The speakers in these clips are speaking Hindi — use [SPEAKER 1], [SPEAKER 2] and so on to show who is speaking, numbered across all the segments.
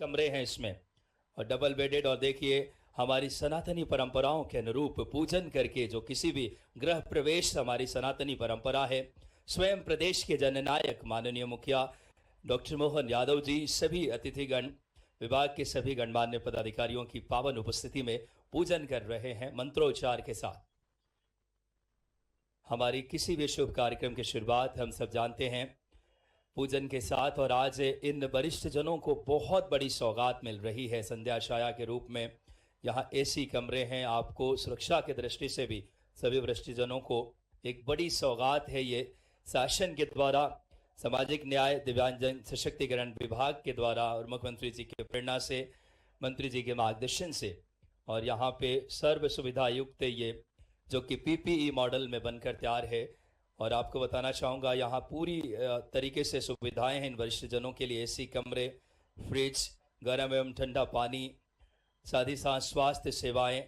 [SPEAKER 1] कमरे हैं इसमें और डबल बेडेड। और देखिए हमारी सनातनी परंपराओं के अनुरूप पूजन करके जो किसी भी गृह प्रवेश हमारी सनातनी परंपरा है। स्वयं प्रदेश के जननायक माननीय मुखिया डॉक्टर मोहन यादव जी, सभी अतिथिगण, विभाग के सभी गणमान्य पदाधिकारियों की पावन उपस्थिति में पूजन कर रहे हैं मंत्रोच्चार के साथ। हमारी किसी भी शुभ कार्यक्रम की शुरुआत हम सब जानते हैं पूजन के साथ। और आज इन वरिष्ठ जनों को बहुत बड़ी सौगात मिल रही है संध्या छाया के रूप में। यहाँ एसी कमरे हैं, आपको सुरक्षा की दृष्टि से भी सभी वरिष्ठ जनों को एक बड़ी सौगात है ये। शासन के द्वारा सामाजिक न्याय दिव्यांगजन सशक्तिकरण विभाग के द्वारा और मुख्यमंत्री जी की प्रेरणा से, मंत्री जी के मार्गदर्शन से, और यहाँ पे सर्व सुविधा युक्त ये जो कि पीपीई मॉडल में बनकर तैयार है। और आपको बताना चाहूँगा यहाँ पूरी तरीके से सुविधाएं हैं इन वरिष्ठ जनों के लिए। एसी कमरे, फ्रिज, गर्म एवं ठंडा पानी, साथ ही साथ स्वास्थ्य सेवाएं,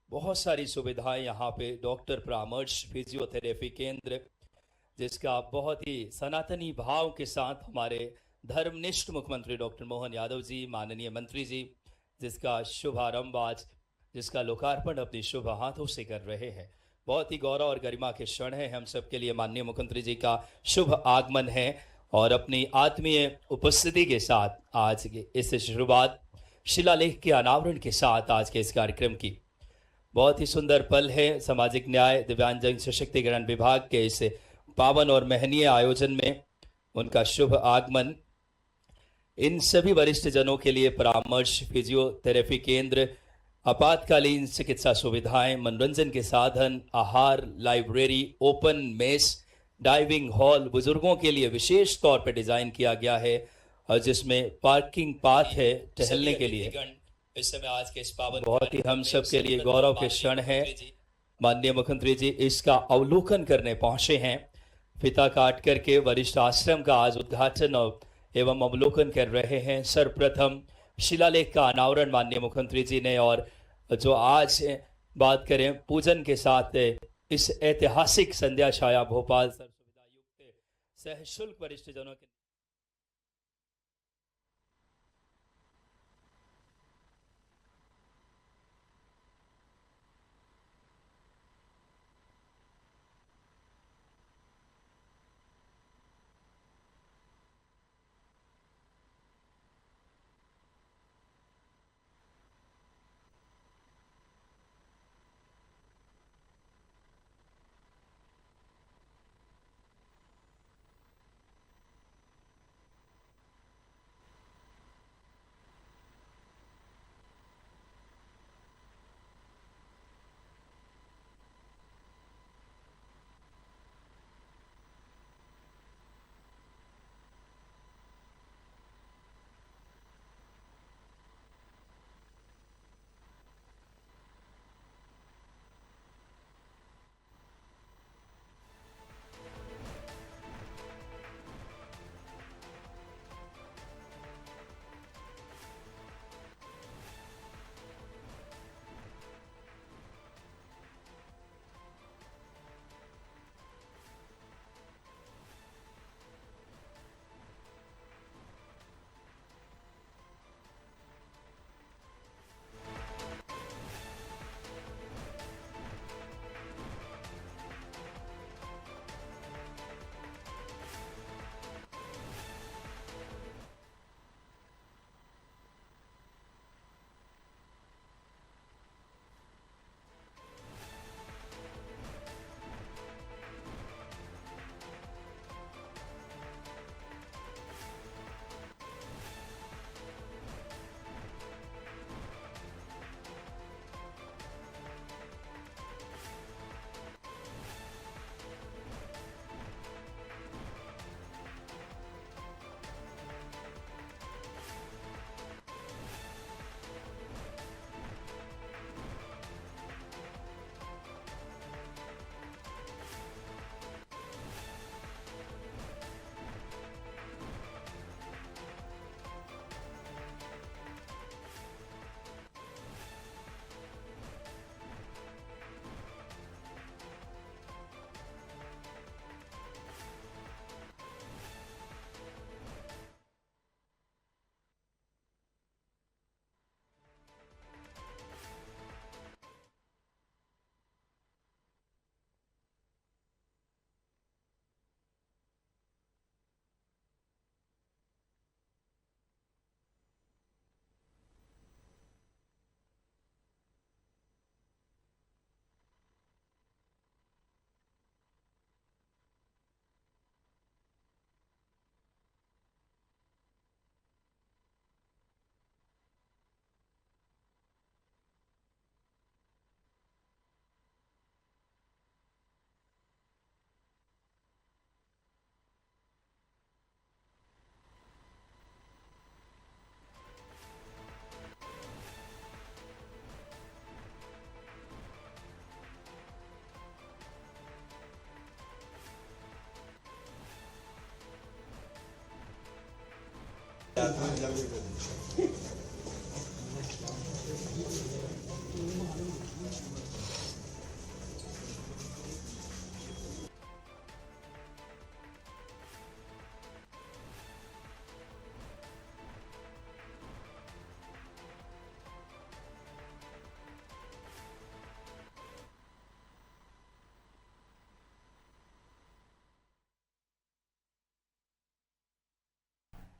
[SPEAKER 1] बहुत सारी सुविधाएं यहाँ पे। डॉक्टर परामर्श, फिजियोथेरेपी केंद्र, जिसका बहुत ही सनातनी भाव के साथ हमारे धर्मनिष्ठ मुख्यमंत्री डॉक्टर मोहन यादव जी, माननीय मंत्री जी, जिसका शुभारंभ आज, जिसका लोकार्पण अपने शुभ हाथों से कर रहे हैं। बहुत ही गौरव और गरिमा के क्षण है हम सबके लिए। माननीय मुख्यमंत्री जी का शुभ आगमन है और अपनी आत्मीय उपस्थिति के साथ आज की इस शुरुआत शिलालेख के अनावरण के साथ आज के इस कार्यक्रम की बहुत ही सुंदर पल है। सामाजिक न्याय दिव्यांगजन सशक्तिकरण विभाग के इस पावन और महनीय आयोजन में उनका शुभ आगमन। इन सभी वरिष्ठ जनों के लिए परामर्श, फिजियोथेरेपी केंद्र, आपातकालीन चिकित्सा सुविधाएं, मनोरंजन के साधन, आहार, library, open mess, diving hall बुजुर्गों के लिए विशेष तौर पर डिजाइन किया गया है और जिसमें पार्किंग पाथ है टहलने के लिए। इस समय आज के इस पावन बहुत ही हम सब के लिए गौरव के क्षण है। माननीय मुख्यमंत्री जी इसका अवलोकन करने पहुंचे हैं। फीता काट करके वरिष्ठ आश्रम का आज उद्घाटन एवं अवलोकन कर रहे हैं। सर्वप्रथम शिलालेख का अनावरण माननीय मुख्यमंत्री जी ने, और जो आज बात करें पूजन के साथ इस ऐतिहासिक संध्या छाया भोपाल सर्व सुविधा युक्त सशुल्क वरिष्ठ जनों के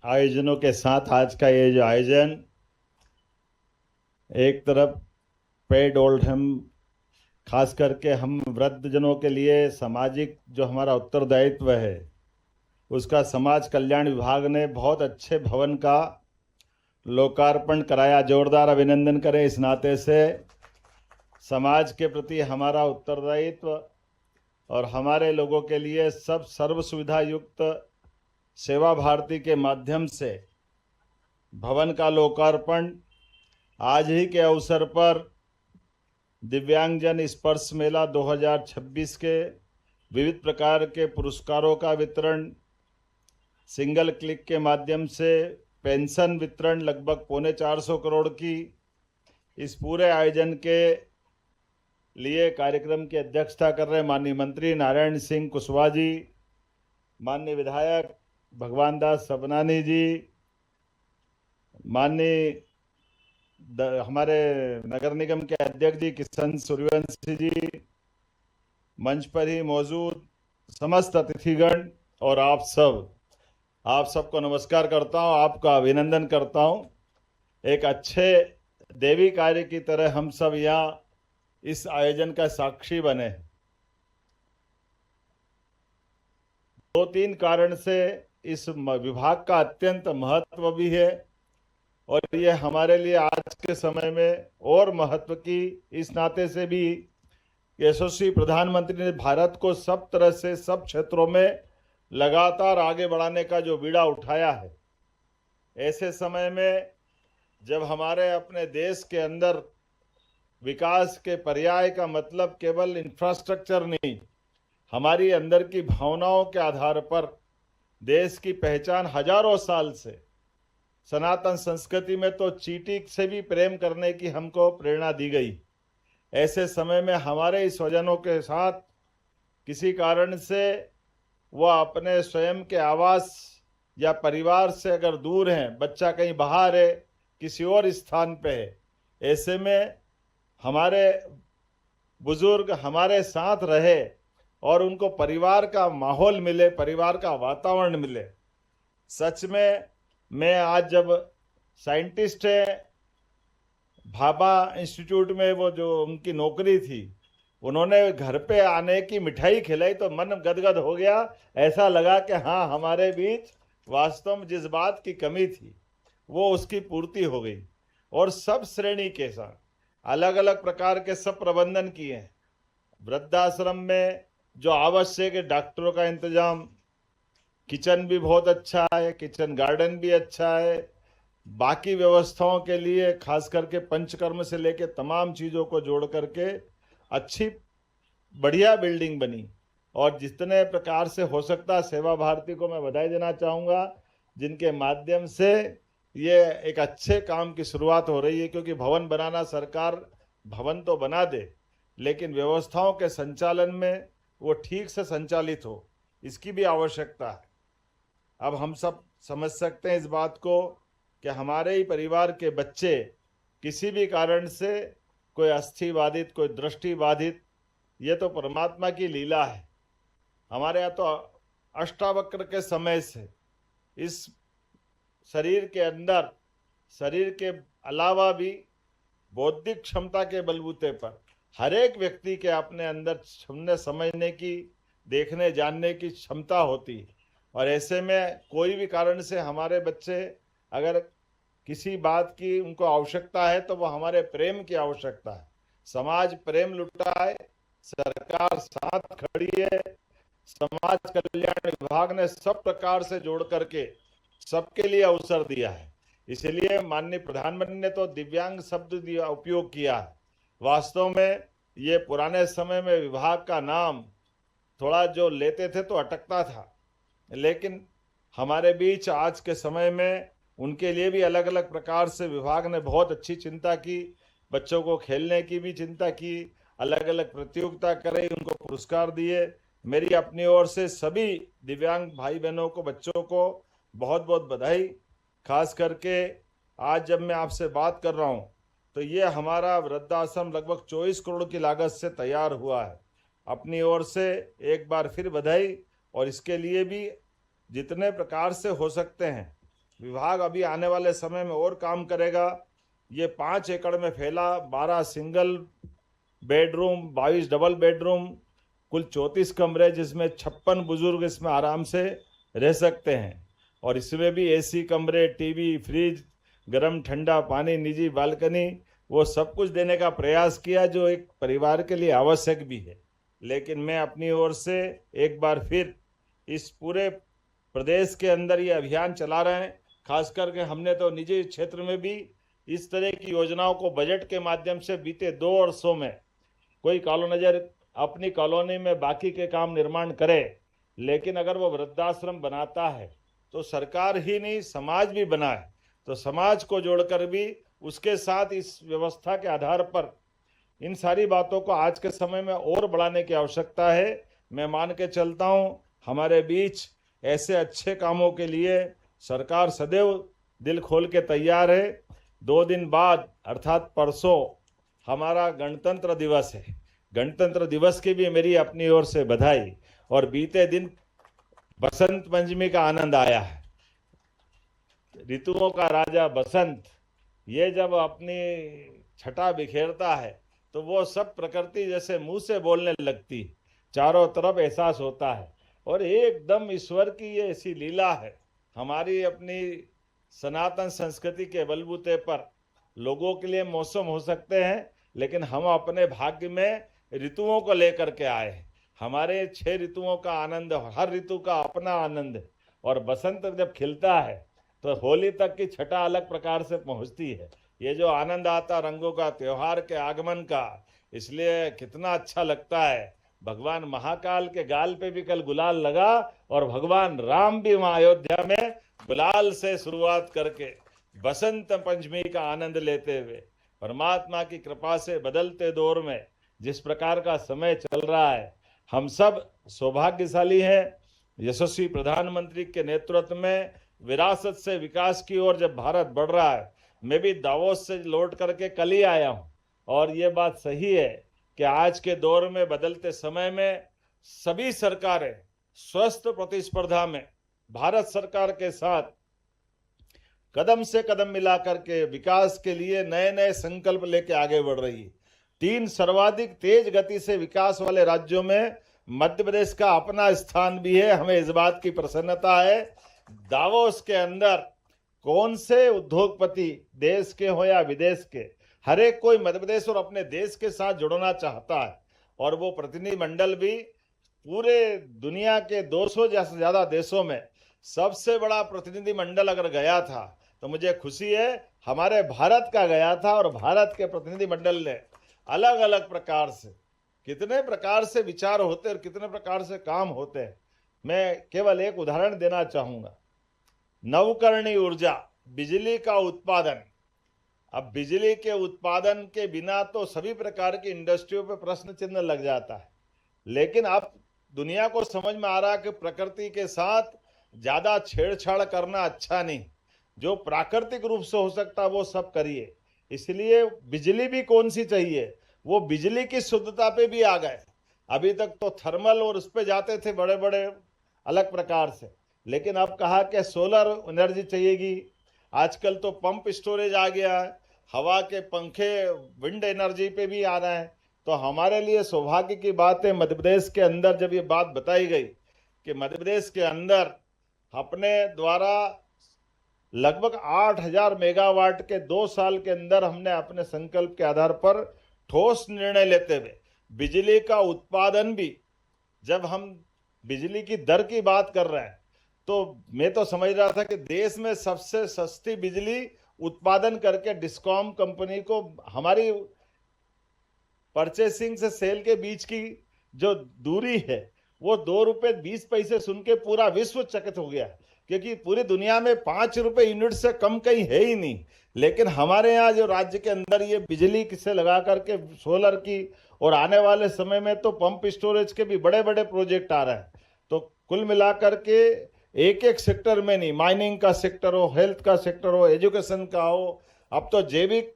[SPEAKER 2] आयोजनों के साथ आज का ये जो आयोजन, एक तरफ पेड ओल्ड होम, खास करके हम वृद्धजनों के लिए सामाजिक जो हमारा उत्तरदायित्व है उसका समाज कल्याण विभाग ने बहुत अच्छे भवन का लोकार्पण कराया। जोरदार अभिनंदन करें। इस नाते से समाज के प्रति हमारा उत्तरदायित्व और हमारे लोगों के लिए सब सर्व सुविधा युक्त सेवा भारती के माध्यम से भवन का लोकार्पण आज ही के अवसर पर दिव्यांगजन स्पर्श मेला 2026 के विविध प्रकार के पुरस्कारों का वितरण, सिंगल क्लिक के माध्यम से पेंशन वितरण लगभग 450 करोड़ की, इस पूरे आयोजन के लिए कार्यक्रम की अध्यक्षता कर रहे माननीय मंत्री नारायण सिंह कुशवाहा जी, माननीय विधायक भगवान दास सबनानी जी, माननीय हमारे नगर निगम के अध्यक्ष जी किशन सूर्यवंशी जी, मंच पर ही मौजूद समस्त अतिथिगण और आप सबको नमस्कार करता हूं, आपका अभिनंदन करता हूं। एक अच्छे देवी कार्य की तरह हम सब यहाँ इस आयोजन का साक्षी बने। 2-3 कारण से इस विभाग का अत्यंत महत्व भी है और ये हमारे लिए आज के समय में और महत्व की इस नाते से भी यशस्वी प्रधानमंत्री ने भारत को सब तरह से सब क्षेत्रों में लगातार आगे बढ़ाने का जो बीड़ा उठाया है, ऐसे समय में जब हमारे अपने देश के अंदर विकास के पर्याय का मतलब केवल इंफ्रास्ट्रक्चर नहीं, हमारी अंदर की भावनाओं के आधार पर देश की पहचान हजारों साल से सनातन संस्कृति में तो चींटी से भी प्रेम करने की हमको प्रेरणा दी गई। ऐसे समय में हमारे इस स्वजनों के साथ किसी कारण से वह अपने स्वयं के आवास या परिवार से अगर दूर हैं, बच्चा कहीं बाहर है, किसी और स्थान पे है, ऐसे में हमारे बुजुर्ग हमारे साथ रहे और उनको परिवार का माहौल मिले, परिवार का वातावरण मिले। सच में मैं आज जब साइंटिस्ट है भाभा इंस्टीट्यूट में वो जो उनकी नौकरी थी, उन्होंने घर पे आने की मिठाई खिलाई तो मन गदगद हो गया। ऐसा लगा कि हाँ, हमारे बीच वास्तव में जिस बात की कमी थी वो उसकी पूर्ति हो गई। और सब श्रेणी के साथ अलग अलग प्रकार के सब प्रबंधन किए हैं। वृद्धाश्रम में जो आवश्यक है, डॉक्टरों का इंतजाम, किचन भी बहुत अच्छा है, किचन गार्डन भी अच्छा है, बाकी व्यवस्थाओं के लिए खास करके पंचकर्म से लेके तमाम चीज़ों को जोड़ करके अच्छी बढ़िया बिल्डिंग बनी। और जितने प्रकार से हो सकता, सेवा भारती को मैं बधाई देना चाहूँगा जिनके माध्यम से ये एक अच्छे काम की शुरुआत हो रही है। क्योंकि भवन बनाना, सरकार भवन तो बना दे, लेकिन व्यवस्थाओं के संचालन में वो ठीक से संचालित हो, इसकी भी आवश्यकता है। अब हम सब समझ सकते हैं इस बात को कि हमारे ही परिवार के बच्चे किसी भी कारण से, कोई अस्थि बाधित, कोई दृष्टि बाधित, ये तो परमात्मा की लीला है। हमारे यहाँ तो अष्टावक्र के समय से इस शरीर के अंदर, शरीर के अलावा भी बौद्धिक क्षमता के बलबूते पर हर एक व्यक्ति के अपने अंदर सुनने, समझने की, देखने, जानने की क्षमता होती है। और ऐसे में कोई भी कारण से हमारे बच्चे अगर किसी बात की उनको आवश्यकता है तो वो हमारे प्रेम की आवश्यकता है। समाज प्रेम लुटाए, सरकार साथ खड़ी है, समाज कल्याण विभाग ने सब प्रकार से जोड़ करके सबके लिए अवसर दिया है। इसलिए माननीय प्रधानमंत्री ने तो दिव्यांग शब्द दिया, उपयोग किया है। वास्तव में ये पुराने समय में विभाग का नाम थोड़ा जो लेते थे तो अटकता था, लेकिन हमारे बीच आज के समय में उनके लिए भी अलग अलग प्रकार से विभाग ने बहुत अच्छी चिंता की। बच्चों को खेलने की भी चिंता की, अलग अलग प्रतियोगिता कराई, उनको पुरस्कार दिए। मेरी अपनी ओर से सभी दिव्यांग भाई बहनों को, बच्चों को बहुत बहुत बधाई। खास करके आज जब मैं आपसे बात कर रहा हूँ तो ये हमारा वृद्धाश्रम लगभग 24 करोड़ की लागत से तैयार हुआ है। अपनी ओर से एक बार फिर बधाई। और इसके लिए भी जितने प्रकार से हो सकते हैं विभाग अभी आने वाले समय में और काम करेगा। ये 5 एकड़ में फैला 12 सिंगल बेडरूम, 22 डबल बेडरूम, कुल 34 कमरे, जिसमें 56 बुजुर्ग इसमें आराम से रह सकते हैं। और इसमें भी एसी कमरे, टीवी, फ्रिज, गर्म ठंडा पानी, निजी बालकनी, वो सब कुछ देने का प्रयास किया जो एक परिवार के लिए आवश्यक भी है। लेकिन मैं अपनी ओर से एक बार फिर इस पूरे प्रदेश के अंदर ये अभियान चला रहे हैं। खास करके हमने तो निजी क्षेत्र में भी इस तरह की योजनाओं को बजट के माध्यम से बीते 2 वर्षों में कोई कॉलोनाइजर अपनी कॉलोनी में बाकी के काम निर्माण करे, लेकिन अगर वो वृद्धाश्रम बनाता है तो सरकार ही नहीं समाज भी बनाए, तो समाज को जोड़कर भी उसके साथ इस व्यवस्था के आधार पर इन सारी बातों को आज के समय में और बढ़ाने की आवश्यकता है। मैं मान के चलता हूँ हमारे बीच ऐसे अच्छे कामों के लिए सरकार सदैव दिल खोल के तैयार है। 2 दिन बाद अर्थात परसों हमारा गणतंत्र दिवस है। गणतंत्र दिवस की भी मेरी अपनी ओर से बधाई। और बीते दिन बसंत पंचमी का आनंद आया है। ऋतुओं का राजा बसंत ये जब अपनी छटा बिखेरता है तो वो सब प्रकृति जैसे मुंह से बोलने लगती है, चारों तरफ एहसास होता है। और एकदम ईश्वर की ये ऐसी लीला है। हमारी अपनी सनातन संस्कृति के बलबूते पर लोगों के लिए मौसम हो सकते हैं, लेकिन हम अपने भाग्य में ऋतुओं को लेकर के आए हैं। हमारे 6 ऋतुओं का आनंद, हर ऋतु का अपना आनंद है। और बसंत जब खिलता है तो होली तक की छटा अलग प्रकार से पहुंचती है। ये जो आनंद आता रंगों का, त्योहार के आगमन का, इसलिए कितना अच्छा लगता है। भगवान महाकाल के गाल पे भी कल गुलाल लगा और भगवान राम भी वहां अयोध्या में गुलाल से शुरुआत करके बसंत पंचमी का आनंद लेते हुए परमात्मा की कृपा से बदलते दौर में जिस प्रकार का समय चल रहा है, हम सब सौभाग्यशाली हैं। यशस्वी प्रधानमंत्री के नेतृत्व में विरासत से विकास की ओर जब भारत बढ़ रहा है, मैं भी दावोस से लौट करके कल ही आया हूं। और ये बात सही है कि आज के दौर में, बदलते समय में सभी सरकारें स्वस्थ प्रतिस्पर्धा में भारत सरकार के साथ कदम से कदम मिलाकर के विकास के लिए नए नए संकल्प लेके आगे बढ़ रही है। 3 सर्वाधिक तेज गति से विकास वाले राज्यों में मध्य प्रदेश का अपना स्थान भी है। हमें इस बात की प्रसन्नता है। दावोस के अंदर कौन से उद्योगपति, देश के हो या विदेश के, हर एक कोई मध्य प्रदेश और अपने देश के साथ जुड़ना चाहता है। और वो प्रतिनिधि मंडल भी पूरे दुनिया के 200 से ज्यादा देशों में सबसे बड़ा प्रतिनिधि मंडल अगर गया था तो मुझे खुशी है हमारे भारत का गया था। और भारत के प्रतिनिधि मंडल ने अलग अलग प्रकार से, कितने प्रकार से विचार होते हैं और कितने प्रकार से काम होते हैं। मैं केवल एक उदाहरण देना चाहूंगा। नवकरणीय ऊर्जा, बिजली का उत्पादन। अब बिजली के उत्पादन के बिना तो सभी प्रकार की इंडस्ट्रियों पर प्रश्न चिन्ह लग जाता है। लेकिन अब दुनिया को समझ में आ रहा है कि प्रकृति के साथ ज्यादा छेड़छाड़ करना अच्छा नहीं। जो प्राकृतिक रूप से हो सकता है वो सब करिए। इसलिए बिजली भी कौन सी चाहिए, वो बिजली की शुद्धता पे भी आ गए। अभी तक तो थर्मल और उस पे जाते थे बड़े बड़े अलग प्रकार से, लेकिन अब कहा कि सोलर एनर्जी चाहिएगी। आजकल तो पंप स्टोरेज आ गया है, हवा के पंखे विंड एनर्जी पे भी आ रहे हैं। तो हमारे लिए सौभाग्य की बात है, मध्य प्रदेश के अंदर जब ये बात बताई गई कि मध्य प्रदेश के अंदर अपने द्वारा लगभग 8000 मेगावाट के 2 साल के अंदर हमने अपने संकल्प के आधार पर ठोस निर्णय लेते हुए बिजली का उत्पादन भी, जब हम बिजली की दर की बात कर रहे हैं तो मैं तो समझ रहा था कि देश में सबसे सस्ती बिजली उत्पादन करके डिस्कॉम कंपनी को, हमारी परचेसिंग से सेल के बीच की जो दूरी है वो 2 रुपए 20 पैसे सुन के पूरा विश्व चकित हो गया कि क्योंकि पूरी दुनिया में 5 रुपए यूनिट से कम कहीं है ही नहीं। लेकिन हमारे यहाँ जो राज्य के अंदर ये बिजली से लगा करके सोलर की, और आने वाले समय में तो पंप स्टोरेज के भी बड़े बड़े प्रोजेक्ट आ रहे हैं। तो कुल मिलाकर के एक एक सेक्टर में नहीं, माइनिंग का सेक्टर हो, हेल्थ का सेक्टर हो, एजुकेशन का हो, अब तो जैविक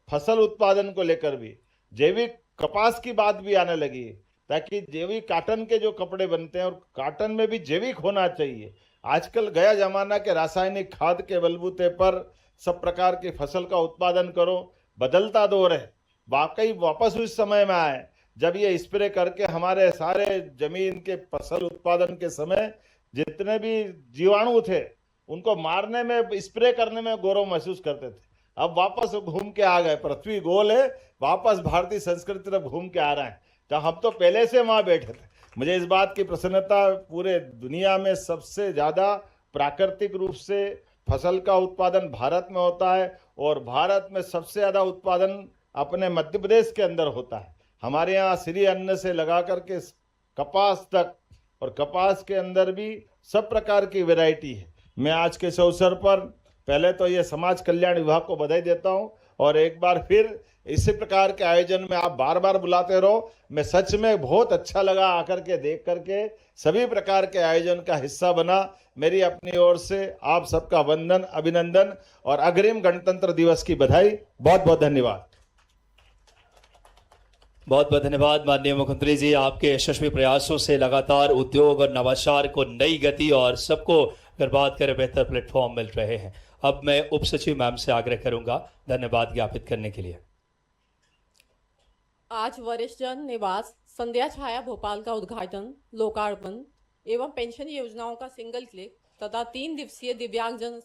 [SPEAKER 2] फसल उत्पादन को लेकर भी जैविक कपास की बात भी आने लगी है, ताकि जैविक काटन के जो कपड़े बनते हैं, और काटन में भी जैविक होना चाहिए। आजकल गया जमाना के रासायनिक खाद के बलबूते पर सब प्रकार की फसल का उत्पादन करो, बदलता दौर है। वाकई वापस उस समय में आए जब ये स्प्रे करके हमारे सारे जमीन के फसल उत्पादन के समय जितने भी जीवाणु थे उनको मारने में, स्प्रे करने में गौरव महसूस करते थे। अब वापस घूम के आ गए, पृथ्वी गोल है, वापस भारतीय संस्कृति तरफ घूम के आ रहे हैं, जहाँ हम तो पहले से वहां बैठे थे। मुझे इस बात की प्रसन्नता, पूरे दुनिया में सबसे ज्यादा प्राकृतिक रूप से फसल का उत्पादन भारत में होता है, और भारत में सबसे ज्यादा उत्पादन अपने मध्य प्रदेश के अंदर होता है। हमारे यहाँ श्री अन्न से लगा करके कपास तक, और कपास के अंदर भी सब प्रकार की वैरायटी है। मैं आज के इस अवसर पर पहले तो ये समाज कल्याण विभाग को बधाई देता हूं, और एक बार फिर इसी प्रकार के आयोजन में आप बार बार बुलाते रहो। मैं सच में बहुत अच्छा लगा आकर के, देख करके, सभी प्रकार के आयोजन का हिस्सा बना। मेरी अपनी ओर से आप सबका वंदन, अभिनंदन और अग्रिम गणतंत्र दिवस की बधाई। बहुत बहुत धन्यवाद।
[SPEAKER 1] बहुत बहुत धन्यवाद माननीय मुख्यमंत्री जी। आपके यशस्वी प्रयासों से लगातार उद्योग और नवाचार को नई गति और सबको बर्बाद करे बेहतर प्लेटफॉर्म मिल रहे हैं। अब मैं उप सचिव मैम से आग्रह करूंगा धन्यवाद ज्ञापित करने के लिए।
[SPEAKER 3] आज वरिष्ठ जन निवास संध्या छाया भोपाल का उद्घाटन, लोकार्पण एवं पेंशन योजनाओं का सिंगल क्लिक तथा 3 दिवसीय दिव्यांगजन